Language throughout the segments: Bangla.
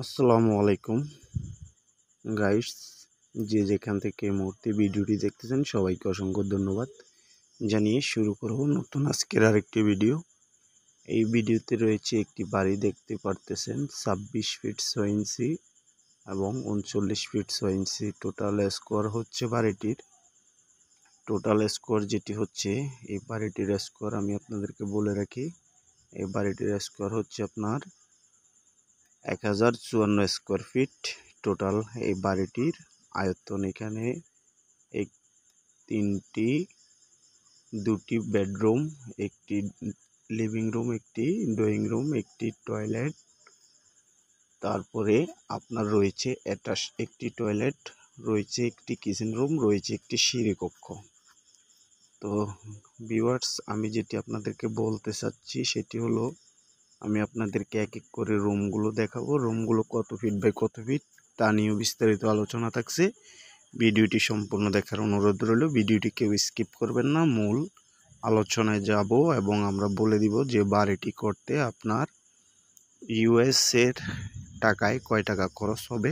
আসসালামু আলাইকুম গাইস, যে যেখান থেকে এই মুহূর্তে ভিডিওটি দেখতেছেন সবাইকে অসংখ্য ধন্যবাদ জানিয়ে শুরু করব নতুন আজকের আরেকটি ভিডিও। এই ভিডিওতে রয়েছে একটি বাড়ি, দেখতে পারতেছেন 26 ফিট 6 ইঞ্চি এবং 39 ফিট 6 ইঞ্চি টোটাল স্কোয়ার হচ্ছে বাড়িটির। টোটাল স্কোয়ার যেটি হচ্ছে, এই বাড়িটির স্কোয়ার আমি আপনাদেরকে বলে রাখি। এই বাড়িটির স্কোয়ার হচ্ছে আপনার 1054 স্কোয়ার ফিট টোটাল এই বাড়িটির আয়তন। এখানে দুটি বেডরুম, একটি লিভিং রুম, একটি ড্রয়িং রুম, একটি টয়লেট, তারপরে আপনার রয়েছে অ্যাটাচ একটি টয়লেট, রয়েছে একটি কিচেন রুম, রয়েছে একটি সিঁড়ি কক্ষ। তো ভিউয়ার্স, আমি যেটি আপনাদেরকে বলতে চাচ্ছি সেটি হলো, আমি আপনাদেরকে এক এক করে রুমগুলো দেখাবো। রুমগুলো কত ফিট বাই কত ফিট তা নিয়েও বিস্তারিত আলোচনা থাকছে। ভিডিওটি সম্পূর্ণ দেখার অনুরোধ রইল। ভিডিওটি কেউ স্কিপ করবেন না, মূল আলোচনায় যাব এবং আমরা বলে দিব যে বাড়িটি করতে আপনার ইউএসের টাকায় কয় টাকা খরচ হবে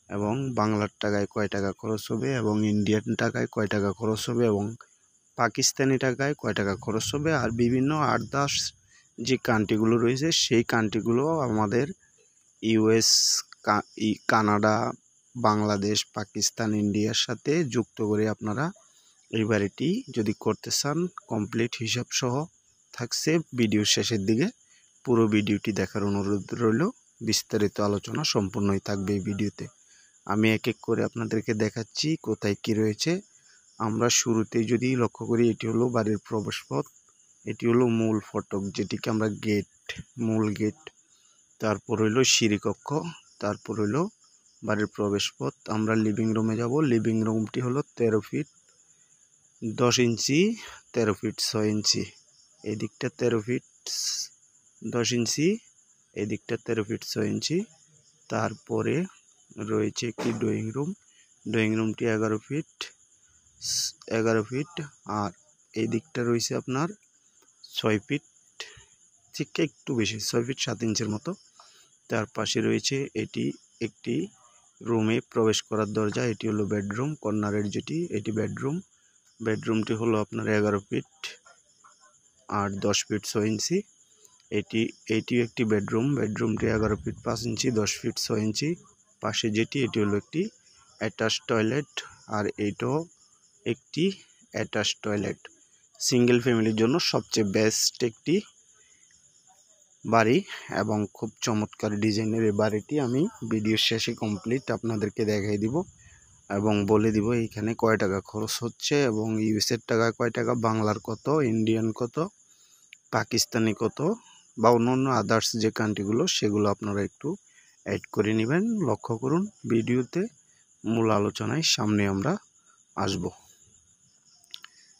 এবং বাংলার টাকায় কয় টাকা খরচ হবে এবং ইন্ডিয়ান টাকায় কয় টাকা খরচ হবে এবং পাকিস্তানি টাকায় কয় টাকা খরচ হবে, আর বিভিন্ন আদার্স যে কান্ট্রিগুলো রয়েছে সেই কান্ট্রিগুলো আমাদের ইউএস, কানাডা, বাংলাদেশ, পাকিস্তান, ইন্ডিয়ার সাথে যুক্ত করে আপনারা এই বাড়িটি যদি করতে চান, কমপ্লিট হিসাব সহ থাকছে ভিডিওর শেষের দিকে। পুরো ভিডিওটি দেখার অনুরোধ রইল। বিস্তারিত আলোচনা সম্পূর্ণই থাকবে এই ভিডিওতে। আমি এক এক করে আপনাদেরকে দেখাচ্ছি কোথায় কি রয়েছে। আমরা শুরুতেই যদি লক্ষ্য করি, এটি হলো বাড়ির প্রবেশপথ, এটি হলো মূল ফটক যেটিকে আমরা গেট, মূল গেট। তারপর হইলো সিঁড়িকক্ষ, তারপর হইলো বাড়ির প্রবেশপথ। আমরা লিভিং রুমে যাব। লিভিং রুমটি হলো 13 ফিট 10 ইঞ্চি, 13 ফিট 6 ইঞ্চি, এই দিকটা 13 ফিট 10 ইঞ্চি, এই দিকটা 13 ফিট 6 ইঞ্চি। তারপরে রয়েছে একটি ড্রয়িং রুম। ড্রয়িং রুমটি 11 ফিট, আর এই দিকটা রয়েছে আপনার 6 ফিট থেকে একটু বেশি, 6 ফিট 7 ইঞ্চির মতো। তার পাশে রয়েছে এটি একটি রুমে প্রবেশ করার দরজা। এটি হলো বেডরুম, কর্নারের যেটি, এটি বেডরুম। বেডরুমটি হলো আপনার 11 ফিট আর 10 ফিট 6 ইঞ্চি। এটিও একটি বেডরুম। বেডরুমটি 11 ফিট 5 ইঞ্চি, 10 ফিট 6 ইঞ্চি। পাশে যেটি, এটি হলো একটি অ্যাটাচ টয়লেট, আর এইটাও একটি অ্যাটাচ টয়লেট। সিঙ্গেল ফ্যামিলির জন্য সবচেয়ে বেস্ট একটি বাড়ি এবং খুব চমৎকার ডিজাইনের এই বাড়িটি আমি ভিডিওর শেষে কমপ্লিট আপনাদেরকে দেখাই দিব এবং বলে দিব এইখানে কয় টাকা খরচ হচ্ছে এবং ইউএসের টাকা কয় টাকা, বাংলার কত, ইন্ডিয়ান কত, পাকিস্তানি কত, বা অন্যান্য আদার্স যে কান্ট্রিগুলো সেগুলো আপনারা একটু অ্যাড করে নেবেন। লক্ষ্য করুন ভিডিওতে, মূল আলোচনায় সামনে আমরা আসব।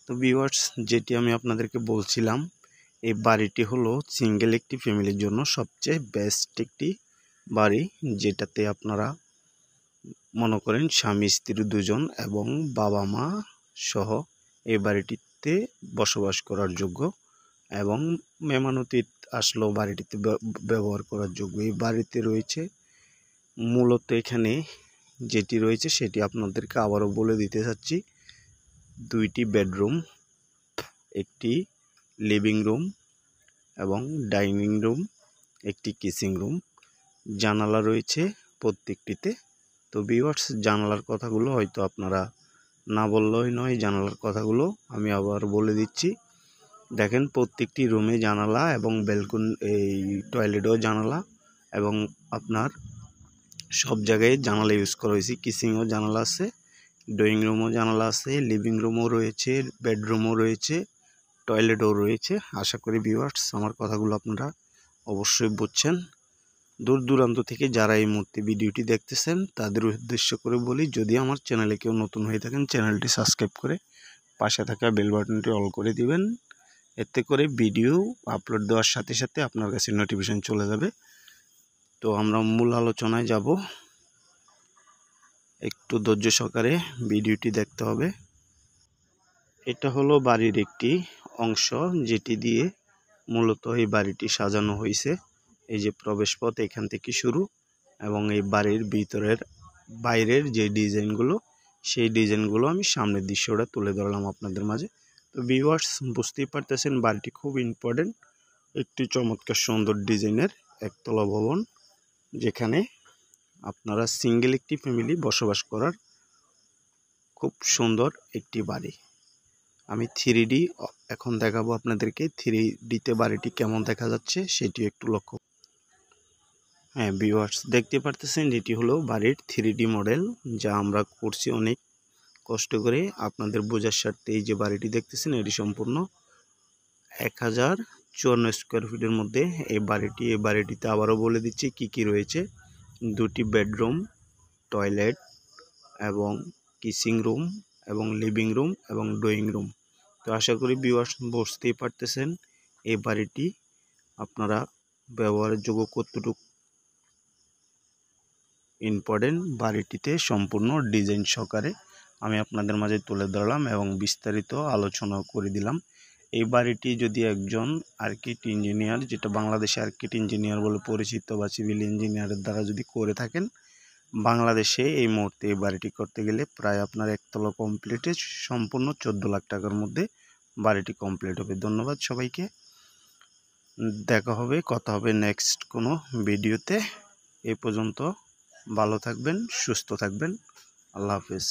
তো ভিউয়ার্স, যেটি আমি আপনাদেরকে বলছিলাম, এই বাড়িটি হলো সিঙ্গেল একটি ফ্যামিলির জন্য সবচেয়ে বেস্ট একটি বাড়ি, যেটাতে আপনারা মনে করেন স্বামী স্ত্রী দুজন এবং বাবা মা সহ এই বাড়িটিতে বসবাস করার যোগ্য এবং মেহমান অতিথি আসলেও বাড়িটিতে ব্যবহার করার যোগ্য। এই বাড়িতে রয়েছে মূলত, এখানে যেটি রয়েছে সেটি আপনাদেরকে আবারও বলে দিতে চাচ্ছি, 2টি বেডরুম, একটি লিভিং রুম এবং ডাইনিং রুম, একটি কিচেন রুম, জানালা রয়েছে প্রত্যেকটিতে। তো ভিউয়ার্স, জানালার কথাগুলো হয়তো আপনারা না বললেই নয়, জানালার কথাগুলো আমি আবার বলে দিচ্ছি। দেখেন, প্রত্যেকটি রুমে জানালা এবং ব্যালকনি, এই টয়লেটও জানালা এবং আপনার সব জায়গায় জানালা ইউজ করা হয়েছে। কিচেনেও জানালা আছে, ড্রয়িং রুমও জানালা আছে, লিভিং রুমও রয়েছে, বেডরুমও রয়েছে, টয়লেটও রয়েছে। আশা করি ভিউয়ার্স আমার কথাগুলো আপনারা অবশ্যই বুঝছেন। দূর দূরান্ত থেকে যারা এই মুহূর্তে ভিডিওটি দেখতেছেন তাদের উদ্দেশ্য করে বলি, যদি আমার চ্যানেলে কেউ নতুন হয়ে থাকেন চ্যানেলটি সাবস্ক্রাইব করে পাশে থাকা বেল বাটনটি অল করে দিবেন। এতে করে ভিডিও আপলোড দেওয়ার সাথে সাথে আপনার কাছে নোটিফিকেশন চলে যাবে। তো আমরা মূল আলোচনায় যাব, একটু ধৈর্য সহকারে ভিডিওটি দেখতে হবে। এটা হলো বাড়ির একটি অংশ যেটি দিয়ে মূলত এই বাড়িটি সাজানো হয়েছে। এই যে প্রবেশপথ, এখান থেকে শুরু এবং এই বাড়ির ভিতরের বাইরের যে ডিজাইনগুলো সেই ডিজাইনগুলো আমি সামনের দৃশ্যটা তুলে ধরলাম আপনাদের মাঝে। তো ভিউয়ার্স, বুঝতেই পারতেছেন বাড়িটি খুব ইম্পর্টেন্ট একটি চমৎকার সুন্দর ডিজাইনের একতলা ভবন, যেখানে আপনারা সিঙ্গেল একটি ফ্যামিলি বসবাস করার খুব সুন্দর একটি বাড়ি। আমি 3D এখন দেখাবো আপনাদেরকে, 3Dতে বাড়িটি কেমন দেখা যাচ্ছে সেটি একটু লক্ষ্য। হ্যাঁ ভিউয়ার্স, দেখতে পারতেছেন এটি হলো বাড়ির 3D মডেল, যা আমরা করছি অনেক কষ্ট করে আপনাদের বোঝার স্বার্থে। এই যে বাড়িটি দেখতেছেন এটি সম্পূর্ণ 1054 স্কোয়ার ফিটের মধ্যে এই বাড়িটিতে আবারও বলে দিচ্ছি কি কি রয়েছে। 2টি বেডরুম, টয়লেট এবং কিচিং রুম এবং লিভিং রুম এবং ড্রয়িং রুম। তো আশা করি ভিউয়ার্স বুঝতেই পারতেছেন এই বাড়িটি আপনারা ব্যবহারের যোগ্য কতটুকু ইম্পর্টেন্ট। বাড়িটিতে সম্পূর্ণ ডিজাইন সহকারে আমি আপনাদের মাঝে তুলে ধরলাম এবং বিস্তারিত আলোচনা করে দিলাম। এই বাড়িটি যদি একজন আর্কিটেক্ট ইঞ্জিনিয়ার, যেটা বাংলাদেশে আর্কিটেক্ট ইঞ্জিনিয়ার বলে পরিচিত বা সিভিল ইঞ্জিনিয়ারের দ্বারা যদি করে থাকেন, বাংলাদেশে এই মুহূর্তে এই বাড়িটি করতে গেলে প্রায় আপনার একতলা কমপ্লিটে সম্পূর্ণ 14 লাখ টাকার মধ্যে বাড়িটি কমপ্লিট হবে। ধন্যবাদ সবাইকে, দেখা হবে, কথা হবে নেক্সট কোনো ভিডিওতে। এই পর্যন্ত ভালো থাকবেন, সুস্থ থাকবেন, আল্লাহ হাফেজ।